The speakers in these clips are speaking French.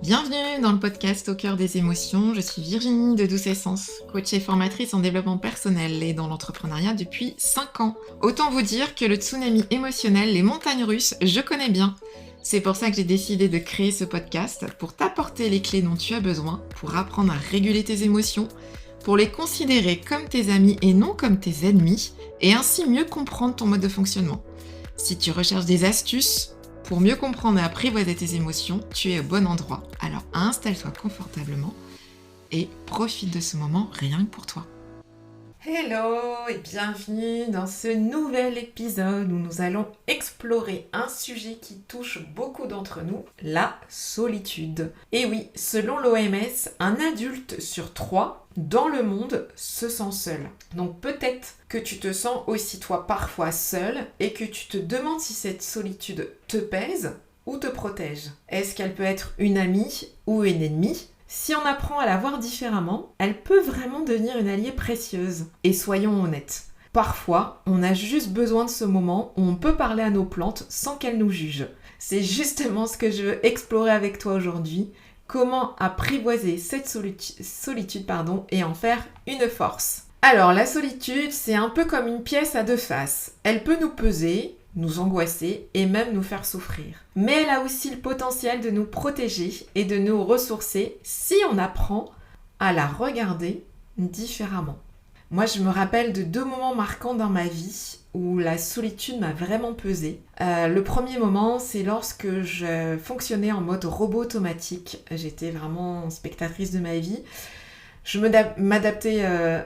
Bienvenue dans le podcast Au cœur des émotions. Je suis Virginie de Douce Essence, coach et formatrice en développement personnel et dans l'entrepreneuriat depuis 5 ans. Autant vous dire que le tsunami émotionnel, les montagnes russes, je connais bien. C'est pour ça que j'ai décidé de créer ce podcast pour t'apporter les clés dont tu as besoin pour apprendre à réguler tes émotions, pour les considérer comme tes amis et non comme tes ennemis, et ainsi mieux comprendre ton mode de fonctionnement. Si tu recherches des astuces pour mieux comprendre et apprivoiser tes émotions, tu es au bon endroit. Alors installe-toi confortablement et profite de ce moment rien que pour toi. Hello et bienvenue dans ce nouvel épisode où nous allons explorer un sujet qui touche beaucoup d'entre nous, la solitude. Et oui, selon l'OMS, un adulte sur 3 dans le monde se sent seul. Donc peut-être que tu te sens aussi toi parfois seul et que tu te demandes si cette solitude te pèse ou te protège. Est-ce qu'elle peut être une amie ou une ennemie ? Si on apprend à la voir différemment, elle peut vraiment devenir une alliée précieuse. Et soyons honnêtes, parfois, on a juste besoin de ce moment où on peut parler à nos plantes sans qu'elles nous jugent. C'est justement ce que je veux explorer avec toi aujourd'hui. Comment apprivoiser cette solitude et en faire une force. Alors, la solitude, c'est un peu comme une pièce à deux faces. Elle peut nous peser, nous angoisser et même nous faire souffrir. Mais elle a aussi le potentiel de nous protéger et de nous ressourcer si on apprend à la regarder différemment. Moi, je me rappelle de 2 moments marquants dans ma vie où la solitude m'a vraiment pesé. Le premier moment, c'est lorsque je fonctionnais en mode robot automatique. J'étais vraiment spectatrice de ma vie. Je m'adaptais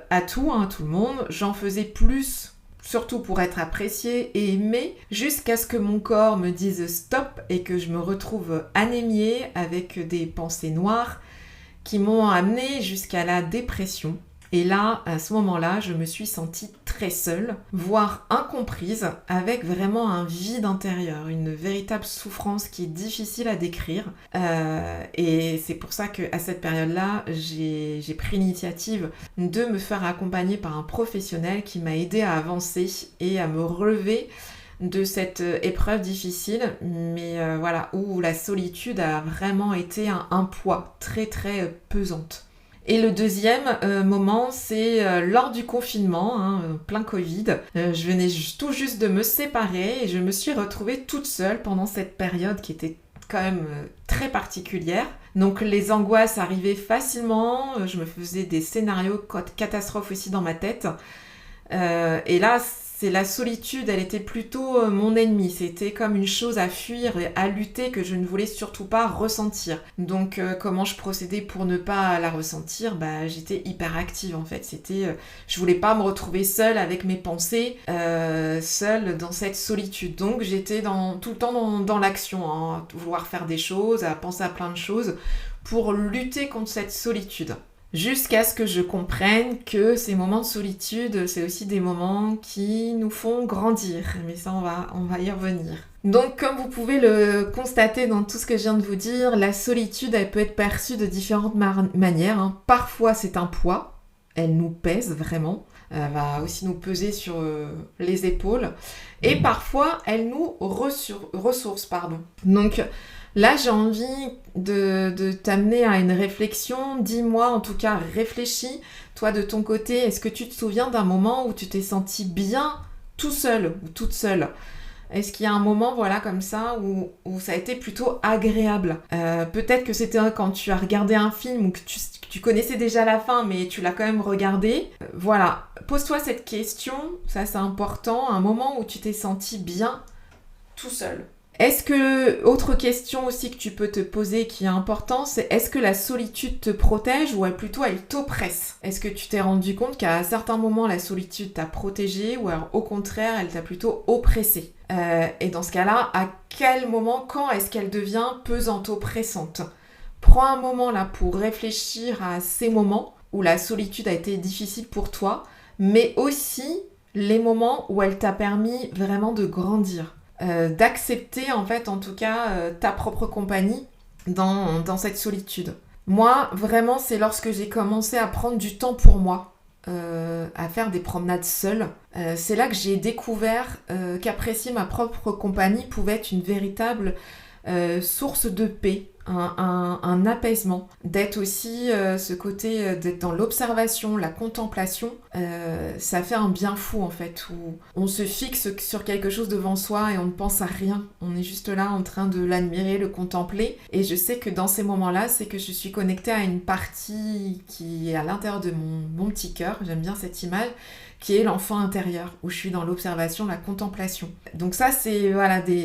à tout le monde. J'en faisais plus, surtout pour être appréciée et aimée, jusqu'à ce que mon corps me dise stop et que je me retrouve anémiée avec des pensées noires qui m'ont amenée jusqu'à la dépression. Et là, à ce moment-là, je me suis sentie très seule, voire incomprise, avec vraiment un vide intérieur, une véritable souffrance qui est difficile à décrire. Et c'est pour ça qu'à cette période-là, j'ai pris l'initiative de me faire accompagner par un professionnel qui m'a aidée à avancer et à me relever de cette épreuve difficile, mais où la solitude a vraiment été un poids très très pesante. Et le deuxième moment, c'est lors du confinement, plein Covid. Je venais tout juste de me séparer et je me suis retrouvée toute seule pendant cette période qui était quand même très particulière. Donc les angoisses arrivaient facilement, je me faisais des scénarios catastrophes aussi dans ma tête. Et là, c'est la solitude, elle était plutôt mon ennemi. C'était comme une chose à fuir et à lutter que je ne voulais surtout pas ressentir. Donc comment je procédais pour ne pas la ressentir ? J'étais hyper active en fait. Je voulais pas me retrouver seule avec mes pensées, seule dans cette solitude. Donc j'étais tout le temps dans l'action, à vouloir faire des choses, à penser à plein de choses pour lutter contre cette solitude. Jusqu'à ce que je comprenne que ces moments de solitude, c'est aussi des moments qui nous font grandir. Mais ça, on va y revenir. Donc, comme vous pouvez le constater dans tout ce que je viens de vous dire, la solitude, elle peut être perçue de différentes manières. Parfois, c'est un poids. Elle nous pèse vraiment. Elle va aussi nous peser sur les épaules. Et parfois, elle nous ressource. Donc, là, j'ai envie de t'amener à une réflexion. Dis-moi, en tout cas, réfléchis. Toi, de ton côté, est-ce que tu te souviens d'un moment où tu t'es senti bien tout seul ou toute seule ? Est-ce qu'il y a un moment, comme ça, où ça a été plutôt agréable ? Peut-être que c'était quand tu as regardé un film ou que tu connaissais déjà la fin, mais tu l'as quand même regardé. Pose-toi cette question, ça c'est important, un moment où tu t'es senti bien tout seul. Autre question aussi que tu peux te poser qui est importante, c'est est-ce que la solitude te protège ou plutôt elle t'oppresse ? Est-ce que tu t'es rendu compte qu'à certains moments la solitude t'a protégé ou alors au contraire elle t'a plutôt oppressé ? Et dans ce cas-là, à quel moment, quand est-ce qu'elle devient pesante, oppressante ? Prends un moment là pour réfléchir à ces moments où la solitude a été difficile pour toi, mais aussi les moments où elle t'a permis vraiment de grandir. D'accepter en fait en tout cas ta propre compagnie dans cette solitude. Moi vraiment c'est lorsque j'ai commencé à prendre du temps pour moi, à faire des promenades seule, c'est là que j'ai découvert qu'apprécier ma propre compagnie pouvait être une véritable source de paix, un apaisement, d'être aussi ce côté d'être dans l'observation, la contemplation, ça fait un bien fou en fait, où on se fixe sur quelque chose devant soi et on ne pense à rien, on est juste là en train de l'admirer, le contempler, et je sais que dans ces moments-là, c'est que je suis connectée à une partie qui est à l'intérieur de mon petit cœur, j'aime bien cette image, qui est l'enfant intérieur, où je suis dans l'observation, la contemplation. Donc ça, c'est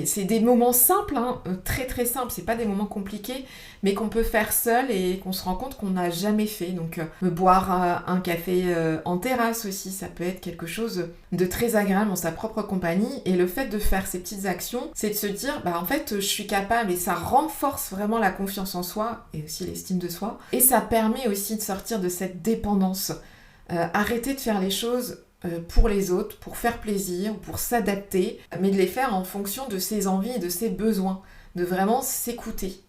c'est des moments simples, hein, très très simples, c'est pas des moments compliqués, mais qu'on peut faire seul et qu'on se rend compte qu'on n'a jamais fait. Donc me boire un café en terrasse aussi, ça peut être quelque chose de très agréable en sa propre compagnie, et le fait de faire ces petites actions, c'est de se dire, en fait, je suis capable, et ça renforce vraiment la confiance en soi, et aussi l'estime de soi, et ça permet aussi de sortir de cette dépendance. Arrêter de faire les choses pour les autres, pour faire plaisir, pour s'adapter, mais de les faire en fonction de ses envies et de ses besoins, de vraiment s'écouter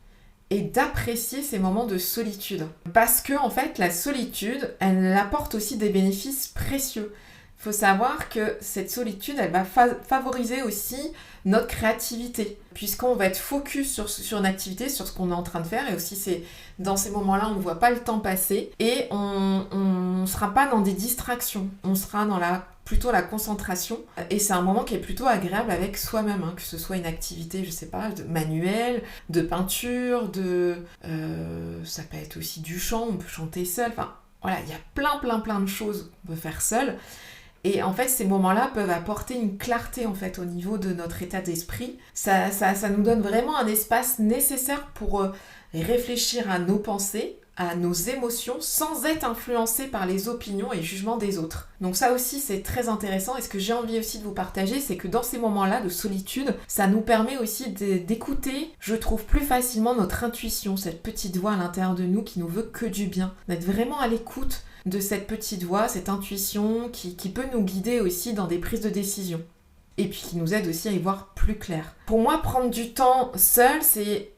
et d'apprécier ces moments de solitude. Parce que en fait, la solitude, elle apporte aussi des bénéfices précieux. Il faut savoir que cette solitude, elle va favoriser aussi notre créativité, puisqu'on va être focus sur une activité, sur ce qu'on est en train de faire, et aussi c'est dans ces moments-là, on ne voit pas le temps passer, et on ne sera pas dans des distractions, on sera dans plutôt la concentration, et c'est un moment qui est plutôt agréable avec soi-même, hein, que ce soit une activité, je sais pas, de manuelle, de peinture, ça peut être aussi du chant, on peut chanter seul, enfin voilà, il y a plein de choses qu'on peut faire seul. Et en fait, ces moments-là peuvent apporter une clarté en fait au niveau de notre état d'esprit. Ça nous donne vraiment un espace nécessaire pour réfléchir à nos pensées, à nos émotions, sans être influencé par les opinions et jugements des autres. Donc ça aussi, c'est très intéressant. Et ce que j'ai envie aussi de vous partager, c'est que dans ces moments-là de solitude, ça nous permet aussi d'écouter, je trouve, plus facilement notre intuition, cette petite voix à l'intérieur de nous qui nous veut que du bien. D'être vraiment à l'écoute de cette petite voix, cette intuition qui peut nous guider aussi dans des prises de décision. Et puis qui nous aide aussi à y voir plus clair. Pour moi, prendre du temps seul, c'est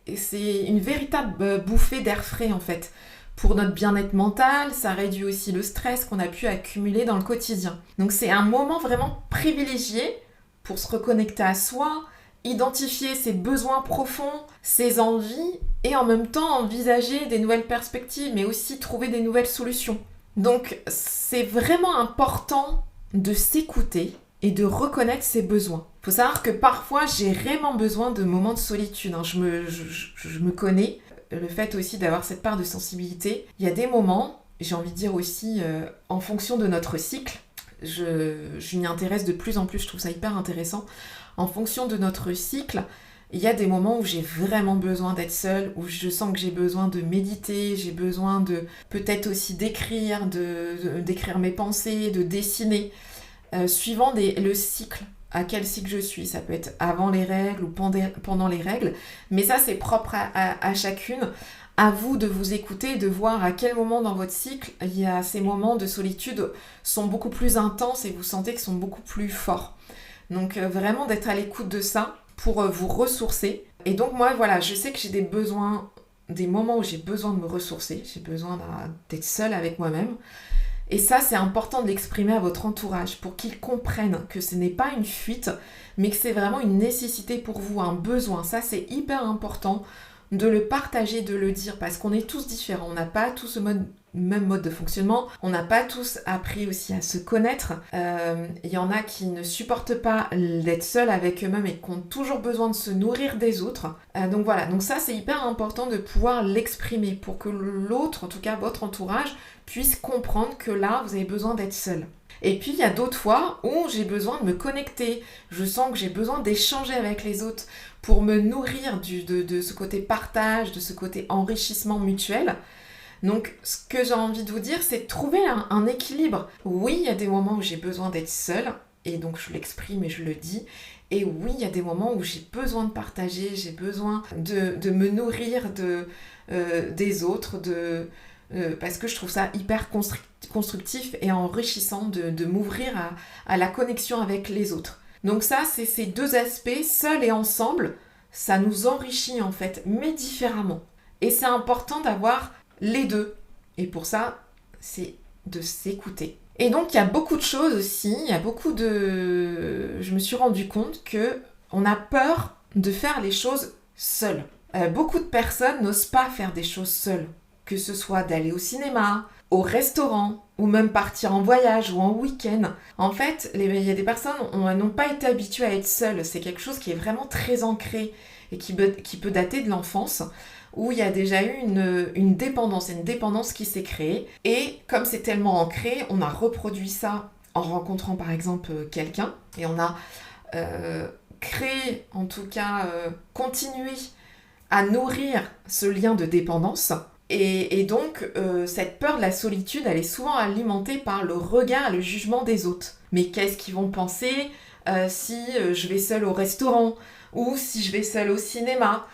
une véritable bouffée d'air frais en fait. Pour notre bien-être mental, ça réduit aussi le stress qu'on a pu accumuler dans le quotidien. Donc c'est un moment vraiment privilégié pour se reconnecter à soi, identifier ses besoins profonds, ses envies, et en même temps envisager des nouvelles perspectives, mais aussi trouver des nouvelles solutions. Donc c'est vraiment important de s'écouter et de reconnaître ses besoins. Il faut savoir que parfois j'ai vraiment besoin de moments de solitude, hein. Je me connais, le fait aussi d'avoir cette part de sensibilité. Il y a des moments, j'ai envie de dire aussi en fonction de notre cycle, je m'y intéresse de plus en plus, je trouve ça hyper intéressant. En fonction de notre cycle, il y a des moments où j'ai vraiment besoin d'être seule, où je sens que j'ai besoin de méditer, j'ai besoin de peut-être aussi d'écrire, d'écrire mes pensées, de dessiner, suivant le cycle, à quel cycle je suis. Ça peut être avant les règles ou pendant les règles, mais ça c'est propre à chacune. À vous de vous écouter, de voir à quel moment dans votre cycle, il y a ces moments de solitude sont beaucoup plus intenses et vous sentez qu'ils sont beaucoup plus forts. Donc vraiment d'être à l'écoute de ça, pour vous ressourcer. Et donc moi, voilà, je sais que j'ai des moments où j'ai besoin de me ressourcer, j'ai besoin d'être seule avec moi-même. Et ça, c'est important de l'exprimer à votre entourage pour qu'ils comprennent que ce n'est pas une fuite, mais que c'est vraiment une nécessité pour vous, un besoin. Ça, c'est hyper important de le partager, de le dire, parce qu'on est tous différents. On n'a pas tous le même mode de fonctionnement. On n'a pas tous appris aussi à se connaître. Il y en a qui ne supportent pas d'être seuls avec eux-mêmes et qui ont toujours besoin de se nourrir des autres. Donc voilà, donc ça c'est hyper important de pouvoir l'exprimer pour que l'autre, en tout cas votre entourage, puisse comprendre que là vous avez besoin d'être seul. Et puis il y a d'autres fois où j'ai besoin de me connecter. Je sens que j'ai besoin d'échanger avec les autres pour me nourrir de ce côté partage, de ce côté enrichissement mutuel. Donc, ce que j'ai envie de vous dire, c'est de trouver un équilibre. Oui, il y a des moments où j'ai besoin d'être seule, et donc je l'exprime et je le dis. Et oui, il y a des moments où j'ai besoin de partager, j'ai besoin de me nourrir des autres, parce que je trouve ça hyper constructif et enrichissant de m'ouvrir à la connexion avec les autres. Donc ça, c'est ces deux aspects, seul et ensemble, ça nous enrichit en fait, mais différemment. Et c'est important d'avoir les deux. Et pour ça, c'est de s'écouter. Et donc, il y a beaucoup de choses aussi, je me suis rendu compte que on a peur de faire les choses seul. Beaucoup de personnes n'osent pas faire des choses seules, que ce soit d'aller au cinéma, au restaurant, ou même partir en voyage ou en week-end. En fait, il y a des personnes qui n'ont pas été habituées à être seules. C'est quelque chose qui est vraiment très ancré et qui peut dater de l'enfance, où il y a déjà eu une dépendance qui s'est créée. Et comme c'est tellement ancré, on a reproduit ça en rencontrant par exemple quelqu'un, et on a créé, en tout cas continué à nourrir ce lien de dépendance. Et donc, cette peur de la solitude, elle est souvent alimentée par le regard et le jugement des autres. Mais qu'est-ce qu'ils vont penser si je vais seule au restaurant ou si je vais seule au cinéma,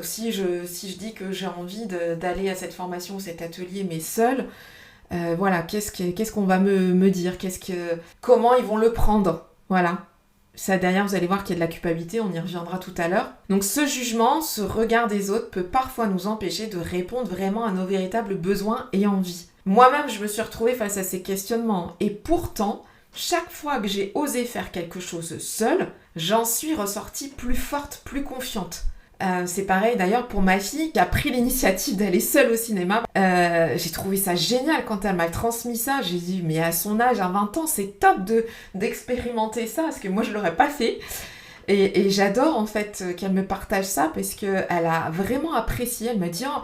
si je dis que j'ai envie d'aller à cette formation ou cet atelier, mais seule, voilà, qu'est-ce qu'on va me dire, comment ils vont le prendre, voilà. Ça, derrière, vous allez voir qu'il y a de la culpabilité, on y reviendra tout à l'heure. Donc ce jugement, ce regard des autres peut parfois nous empêcher de répondre vraiment à nos véritables besoins et envies. Moi-même, je me suis retrouvée face à ces questionnements. Et pourtant, chaque fois que j'ai osé faire quelque chose seule, j'en suis ressortie plus forte, plus confiante. C'est pareil d'ailleurs pour ma fille qui a pris l'initiative d'aller seule au cinéma. J'ai trouvé ça génial quand elle m'a transmis ça. J'ai dit mais à son âge, à 20 ans, c'est top d'expérimenter ça parce que moi je l'aurais pas fait. Et j'adore en fait qu'elle me partage ça parce qu'elle a vraiment apprécié. Elle m'a dit oh,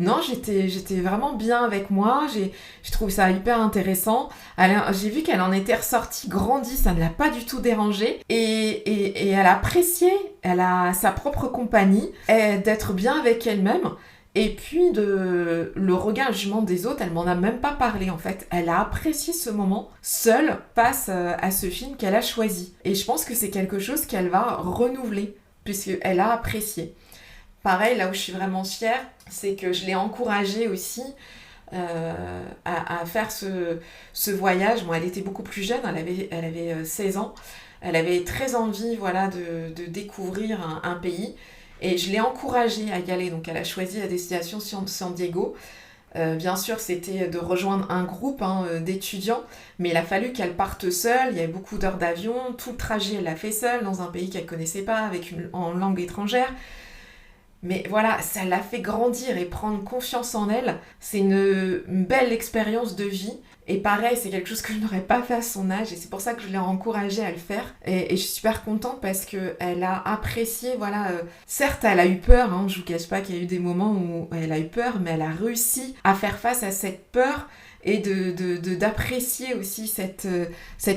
non, j'étais vraiment bien avec moi, j'ai trouvé ça hyper intéressant. J'ai vu qu'elle en était ressortie grandie, ça ne l'a pas du tout dérangée. Et elle a apprécié, elle a sa propre compagnie, d'être bien avec elle-même. Et puis le regard et le jugement des autres, elle m'en a même pas parlé en fait. Elle a apprécié ce moment seule face à ce film qu'elle a choisi. Et je pense que c'est quelque chose qu'elle va renouveler puisqu'elle a apprécié. Pareil, là où je suis vraiment fière, c'est que je l'ai encouragée aussi à faire ce voyage. Bon, elle était beaucoup plus jeune, elle avait 16 ans. Elle avait très envie voilà, de découvrir un pays. Et je l'ai encouragée à y aller. Donc elle a choisi la destination San Diego. Bien sûr, c'était de rejoindre un groupe d'étudiants, mais il a fallu qu'elle parte seule. Il y avait beaucoup d'heures d'avion. Tout le trajet, elle l'a fait seule dans un pays qu'elle ne connaissait pas, en langue étrangère. Mais voilà, ça l'a fait grandir et prendre confiance en elle. C'est une belle expérience de vie. Et pareil, c'est quelque chose que je n'aurais pas fait à son âge. Et c'est pour ça que je l'ai encouragée à le faire. Et je suis super contente parce qu'elle a apprécié, voilà. Certes, elle a eu peur. Je vous cache pas qu'il y a eu des moments où elle a eu peur. Mais elle a réussi à faire face à cette peur et d'apprécier aussi cette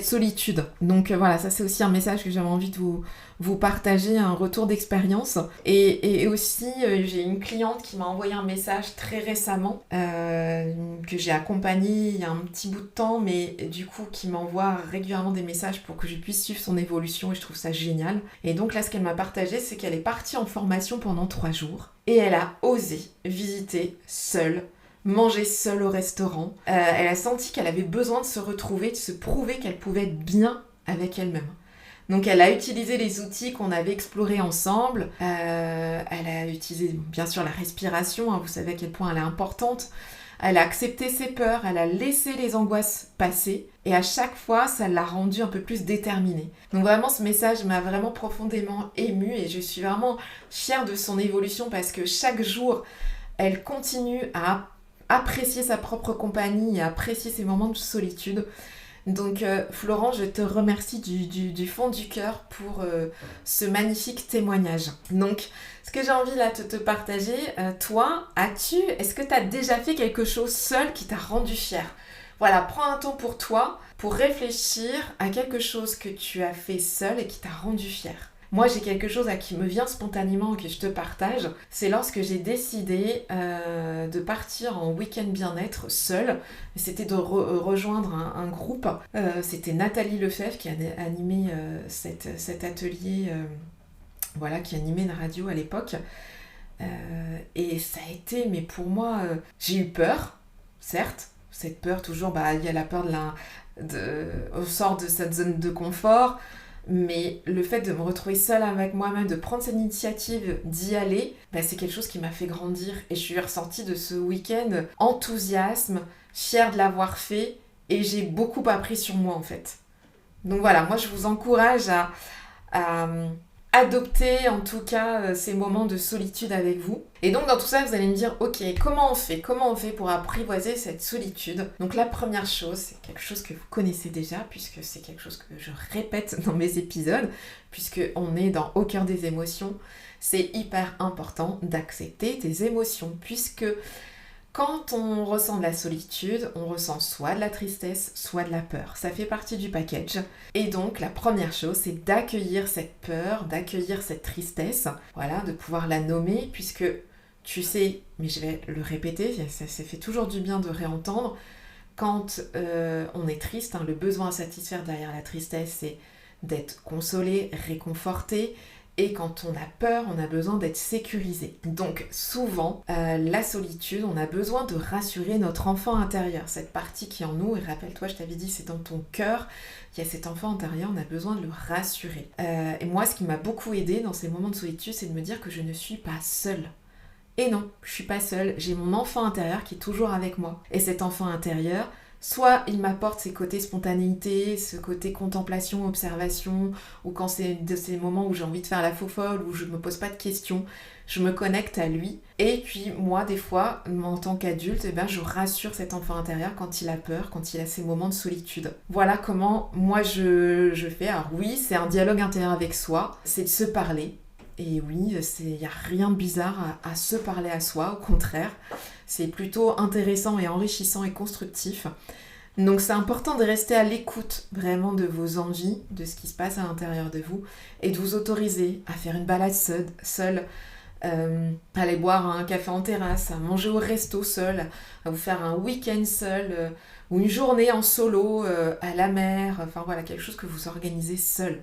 solitude. Donc voilà, ça c'est aussi un message que j'avais envie de vous partager, un retour d'expérience. Et aussi, j'ai une cliente qui m'a envoyé un message très récemment, que j'ai accompagnée il y a un petit bout de temps, mais du coup qui m'envoie régulièrement des messages pour que je puisse suivre son évolution et je trouve ça génial. Et donc là, ce qu'elle m'a partagé, c'est qu'elle est partie en formation pendant 3 jours et elle a osé visiter seule, manger seule au restaurant. Elle a senti qu'elle avait besoin de se retrouver, de se prouver qu'elle pouvait être bien avec elle-même. Donc elle a utilisé les outils qu'on avait explorés ensemble. Elle a utilisé bien sûr la respiration, vous savez à quel point elle est importante. Elle a accepté ses peurs, elle a laissé les angoisses passer. Et à chaque fois, ça l'a rendue un peu plus déterminée. Donc vraiment, ce message m'a vraiment profondément émue et je suis vraiment fière de son évolution parce que chaque jour, elle continue à apprécier sa propre compagnie et apprécier ses moments de solitude. Donc Florent, je te remercie du fond du cœur pour ce magnifique témoignage. Donc ce que j'ai envie là de te partager, toi, est-ce que tu as déjà fait quelque chose seul qui t'a rendu fière ? Voilà, prends un temps pour toi, pour réfléchir à quelque chose que tu as fait seul et qui t'a rendu fière. Moi, j'ai quelque chose qui me vient spontanément et que je te partage. C'est lorsque j'ai décidé de partir en week-end bien-être seule. C'était de rejoindre un groupe. C'était Nathalie Lefebvre qui a animé cet atelier, voilà, qui animait une radio à l'époque. Et ça a été, mais pour moi, j'ai eu peur, certes. Cette peur, toujours, il y a la peur on sort de cette zone de confort. Mais le fait de me retrouver seule avec moi-même, de prendre cette initiative d'y aller, c'est quelque chose qui m'a fait grandir. Et je suis ressortie de ce week-end enthousiasme, fière de l'avoir fait. Et j'ai beaucoup appris sur moi en fait. Donc voilà, moi je vous encourage à adopter en tout cas ces moments de solitude avec vous. Et donc dans tout ça, vous allez me dire, ok, comment on fait? Comment on fait pour apprivoiser cette solitude? Donc la première chose, c'est quelque chose que vous connaissez déjà, puisque c'est quelque chose que je répète dans mes épisodes, puisque on est dans Au cœur des émotions. C'est hyper important d'accepter tes émotions, puisque quand on ressent de la solitude, on ressent soit de la tristesse, soit de la peur. Ça fait partie du package. Et donc, la première chose, c'est d'accueillir cette peur, d'accueillir cette tristesse, voilà, de pouvoir la nommer, puisque tu sais, mais je vais le répéter, ça fait toujours du bien de réentendre, quand on est triste, le besoin à satisfaire derrière la tristesse, c'est d'être consolé, réconforté. Et quand on a peur, on a besoin d'être sécurisé. Donc souvent, la solitude, on a besoin de rassurer notre enfant intérieur, cette partie qui est en nous. Et rappelle-toi, je t'avais dit, c'est dans ton cœur, il y a cet enfant intérieur, on a besoin de le rassurer. Et moi, ce qui m'a beaucoup aidée dans ces moments de solitude, c'est de me dire que je ne suis pas seule. Et non, je suis pas seule, j'ai mon enfant intérieur qui est toujours avec moi. Et cet enfant intérieur, soit il m'apporte ces côtés spontanéité, ce côté contemplation, observation, ou quand c'est de ces moments où j'ai envie de faire la faux folle, où je me pose pas de questions, je me connecte à lui. Et puis moi, des fois, en tant qu'adulte, je rassure cet enfant intérieur quand il a peur, quand il a ces moments de solitude. Voilà comment moi je fais. Alors oui, c'est un dialogue intérieur avec soi, c'est de se parler. Et oui, il n'y a rien de bizarre à se parler à soi, au contraire. C'est plutôt intéressant et enrichissant et constructif. Donc c'est important de rester à l'écoute vraiment de vos envies, de ce qui se passe à l'intérieur de vous, et de vous autoriser à faire une balade seule, aller boire un café en terrasse, à manger au resto seul, à vous faire un week-end seul, ou une journée en solo à la mer, enfin voilà, quelque chose que vous organisez seul.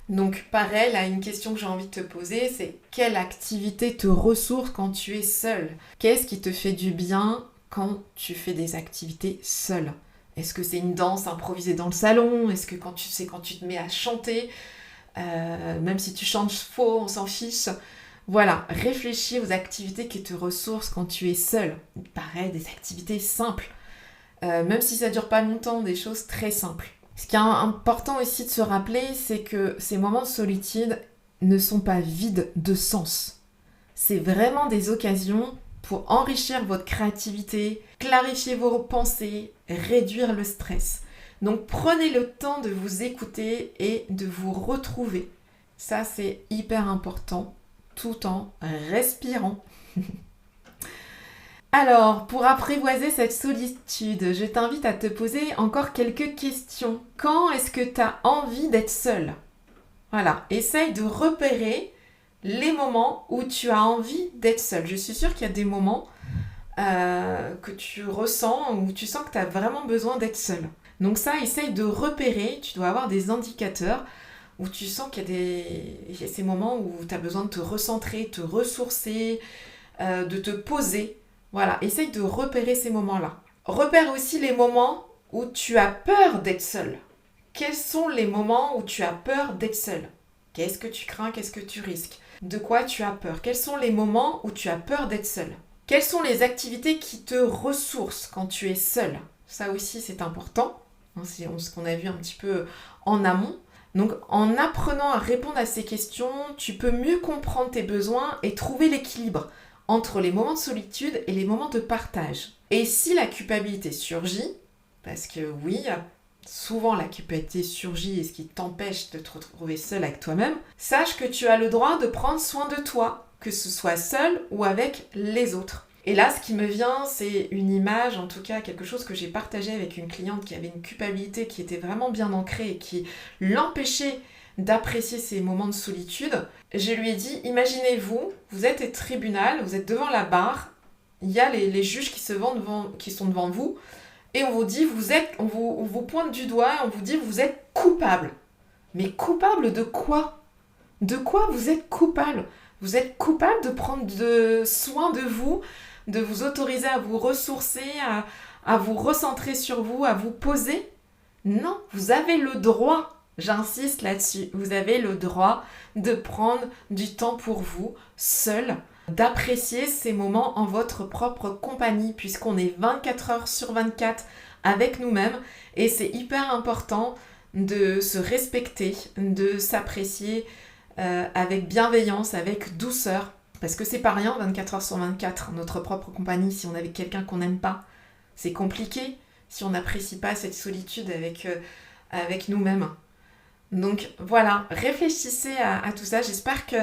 Donc pareil, là, une question que j'ai envie de te poser, c'est quelle activité te ressource quand tu es seule? Qu'est-ce qui te fait du bien quand tu fais des activités seule? Est-ce que c'est une danse improvisée dans le salon? Est-ce que quand tu te mets à chanter, même si tu chantes faux, on s'en fiche? Voilà, réfléchis aux activités qui te ressourcent quand tu es seule. Pareil, des activités simples, même si ça dure pas longtemps, des choses très simples. Ce qui est important aussi de se rappeler, c'est que ces moments de solitude ne sont pas vides de sens. C'est vraiment des occasions pour enrichir votre créativité, clarifier vos pensées, réduire le stress. Donc prenez le temps de vous écouter et de vous retrouver. Ça, c'est hyper important, tout en respirant. Alors, pour apprivoiser cette solitude, je t'invite à te poser encore quelques questions. Quand est-ce que tu as envie d'être seule? Voilà, essaye de repérer les moments où tu as envie d'être seule. Je suis sûre qu'il y a des moments que tu ressens, où tu sens que tu as vraiment besoin d'être seule. Donc ça, essaye de repérer, tu dois avoir des indicateurs où tu sens qu'il y a ces moments où tu as besoin de te recentrer, te ressourcer, de te poser. Voilà, essaye de repérer ces moments-là. Repère aussi les moments où tu as peur d'être seule. Quels sont les moments où tu as peur d'être seule? Qu'est-ce que tu crains? Qu'est-ce que tu risques? De quoi tu as peur? Quels sont les moments où tu as peur d'être seule? Quelles sont les activités qui te ressourcent quand tu es seule? Ça aussi, c'est important. C'est ce qu'on a vu un petit peu en amont. Donc, en apprenant à répondre à ces questions, tu peux mieux comprendre tes besoins et trouver l'équilibre entre les moments de solitude et les moments de partage. Et si la culpabilité surgit, parce que oui, souvent la culpabilité surgit et ce qui t'empêche de te retrouver seul avec toi-même, sache que tu as le droit de prendre soin de toi, que ce soit seul ou avec les autres. Et là, ce qui me vient, c'est une image, en tout cas quelque chose que j'ai partagé avec une cliente qui avait une culpabilité qui était vraiment bien ancrée et qui l'empêchait d'apprécier ces moments de solitude. Je lui ai dit, imaginez-vous, vous êtes au tribunal, vous êtes devant la barre, il y a les juges qui sont devant vous, et on vous dit, on vous pointe du doigt, on vous dit, vous êtes coupable. Mais coupable de quoi? De quoi vous êtes coupable? Vous êtes coupable de prendre soin de vous, de vous autoriser à vous ressourcer, à vous recentrer sur vous, à vous poser? Non, vous avez le droit. J'insiste là-dessus, vous avez le droit de prendre du temps pour vous, seul, d'apprécier ces moments en votre propre compagnie, puisqu'on est 24 heures sur 24 avec nous-mêmes, et c'est hyper important de se respecter, de s'apprécier avec bienveillance, avec douceur. Parce que c'est pas rien, 24 heures sur 24, notre propre compagnie, si on est avec quelqu'un qu'on n'aime pas, c'est compliqué si on n'apprécie pas cette solitude avec nous-mêmes. Donc voilà, réfléchissez à tout ça. J'espère que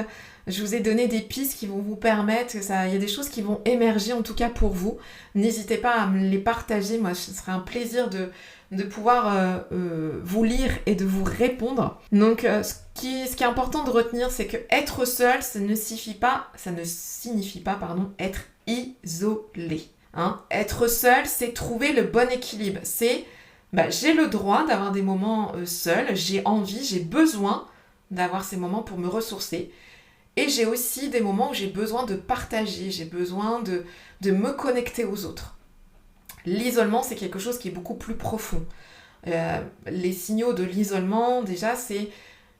je vous ai donné des pistes qui vont vous permettre, il y a des choses qui vont émerger en tout cas pour vous. N'hésitez pas à me les partager, moi ce serait un plaisir de pouvoir vous lire et de vous répondre. Donc ce qui est important de retenir, c'est que être seul, ça ne signifie pas être isolé. Hein. Être seul, c'est trouver le bon équilibre. C'est j'ai le droit d'avoir des moments seuls, j'ai envie, j'ai besoin d'avoir ces moments pour me ressourcer. Et j'ai aussi des moments où j'ai besoin de partager, j'ai besoin de me connecter aux autres. L'isolement, c'est quelque chose qui est beaucoup plus profond. Les signaux de l'isolement, déjà, c'est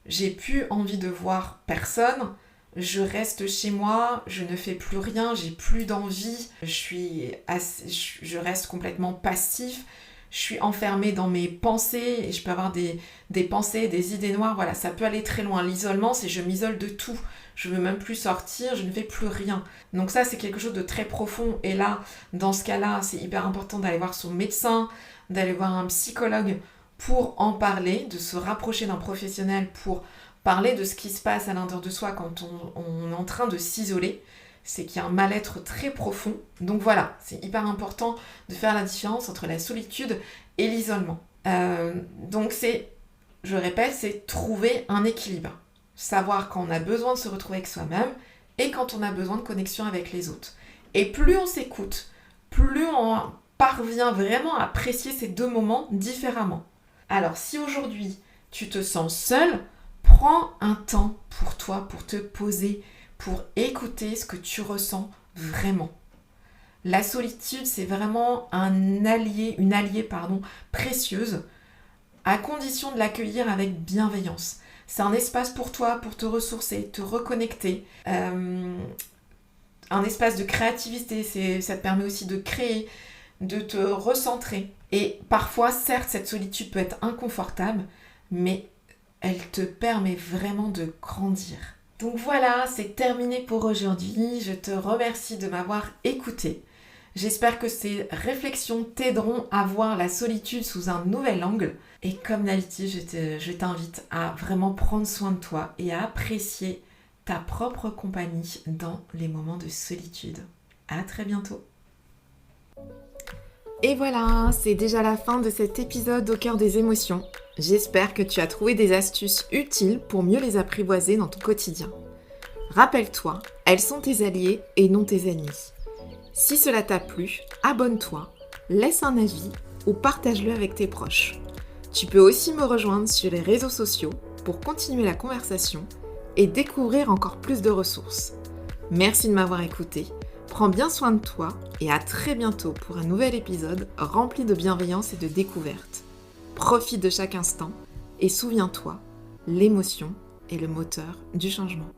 j'ai plus envie de voir personne, je reste chez moi, je ne fais plus rien, j'ai plus d'envie, je reste complètement passif, je suis enfermée dans mes pensées et je peux avoir des pensées, des idées noires, voilà, ça peut aller très loin. L'isolement, c'est je m'isole de tout, je ne veux même plus sortir, je ne fais plus rien. Donc ça, c'est quelque chose de très profond et là, dans ce cas-là, c'est hyper important d'aller voir son médecin, d'aller voir un psychologue pour en parler, de se rapprocher d'un professionnel pour parler de ce qui se passe à l'intérieur de soi quand on est en train de s'isoler. C'est qu'il y a un mal-être très profond. Donc voilà, c'est hyper important de faire la différence entre la solitude et l'isolement. Donc je répète, c'est trouver un équilibre. Savoir quand on a besoin de se retrouver avec soi-même et quand on a besoin de connexion avec les autres. Et plus on s'écoute, plus on parvient vraiment à apprécier ces deux moments différemment. Alors si aujourd'hui tu te sens seul, prends un temps pour toi, pour te poser, pour écouter ce que tu ressens vraiment. La solitude, c'est vraiment une alliée précieuse, à condition de l'accueillir avec bienveillance. C'est un espace pour toi, pour te ressourcer, te reconnecter. Un espace de créativité, ça te permet aussi de créer, de te recentrer. Et parfois, certes, cette solitude peut être inconfortable, mais elle te permet vraiment de grandir. Donc voilà, c'est terminé pour aujourd'hui. Je te remercie de m'avoir écouté. J'espère que ces réflexions t'aideront à voir la solitude sous un nouvel angle. Et comme d'habitude, je t'invite à vraiment prendre soin de toi et à apprécier ta propre compagnie dans les moments de solitude. À très bientôt. Et voilà, c'est déjà la fin de cet épisode au cœur des émotions. J'espère que tu as trouvé des astuces utiles pour mieux les apprivoiser dans ton quotidien. Rappelle-toi, elles sont tes alliés et non tes ennemis. Si cela t'a plu, abonne-toi, laisse un avis ou partage-le avec tes proches. Tu peux aussi me rejoindre sur les réseaux sociaux pour continuer la conversation et découvrir encore plus de ressources. Merci de m'avoir écouté, prends bien soin de toi et à très bientôt pour un nouvel épisode rempli de bienveillance et de découverte. Profite de chaque instant et souviens-toi, l'émotion est le moteur du changement.